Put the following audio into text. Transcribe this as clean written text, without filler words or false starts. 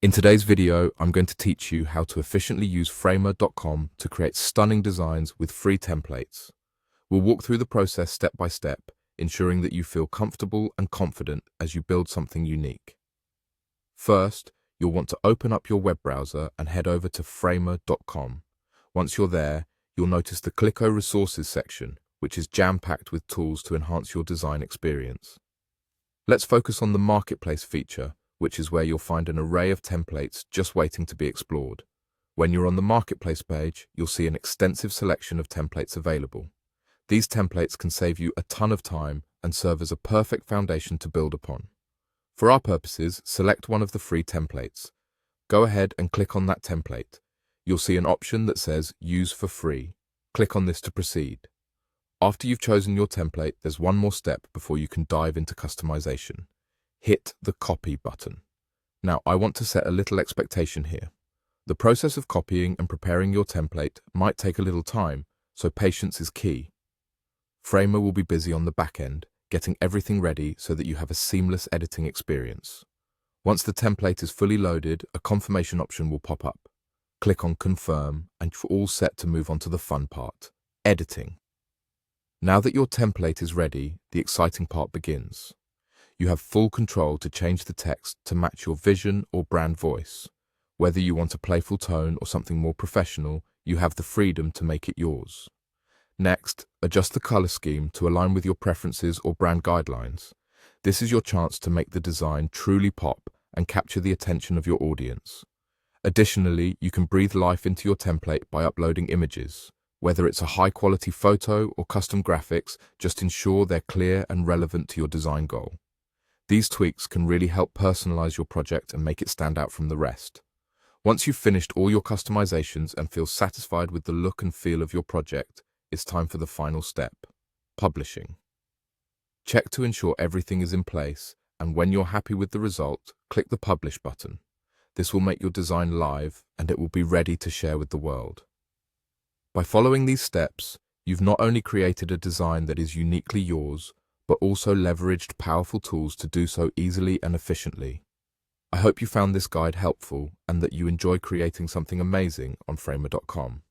In today's video, I'm going to teach you how to efficiently use Framer.com to create stunning designs with free templates. We'll walk through the process step by step, ensuring that you feel comfortable and confident as you build something unique. First, you'll want to open up your web browser and head over to Framer.com. Once you're there, you'll notice the Clicko Resources section, which is jam-packed with tools to enhance your design experience. Let's focus on the Marketplace feature, which is where you'll find an array of templates just waiting to be explored. When you're on the Marketplace page, you'll see an extensive selection of templates available. These templates can save you a ton of time and serve as a perfect foundation to build upon. For our purposes, select one of the free templates. Go ahead and click on that template. You'll see an option that says Use for Free. Click on this to proceed. After you've chosen your template, there's one more step before you can dive into customization. Hit the Copy button. Now, I want to set a little expectation here. The process of copying and preparing your template might take a little time, so patience is key. Framer will be busy on the back end, getting everything ready so that you have a seamless editing experience. Once the template is fully loaded, a confirmation option will pop up. Click on Confirm, and you're all set to move on to the fun part, editing. Now that your template is ready, the exciting part begins. You have full control to change the text to match your vision or brand voice. Whether you want a playful tone or something more professional, you have the freedom to make it yours. Next, adjust the color scheme to align with your preferences or brand guidelines. This is your chance to make the design truly pop and capture the attention of your audience. Additionally, you can breathe life into your template by uploading images. Whether it's a high-quality photo or custom graphics, just ensure they're clear and relevant to your design goal. These tweaks can really help personalize your project and make it stand out from the rest. Once you've finished all your customizations and feel satisfied with the look and feel of your project, it's time for the final step, publishing. Check to ensure everything is in place, and when you're happy with the result, click the Publish button. This will make your design live, and it will be ready to share with the world. By following these steps, you've not only created a design that is uniquely yours, but also leveraged powerful tools to do so easily and efficiently. I hope you found this guide helpful and that you enjoy creating something amazing on Framer.com.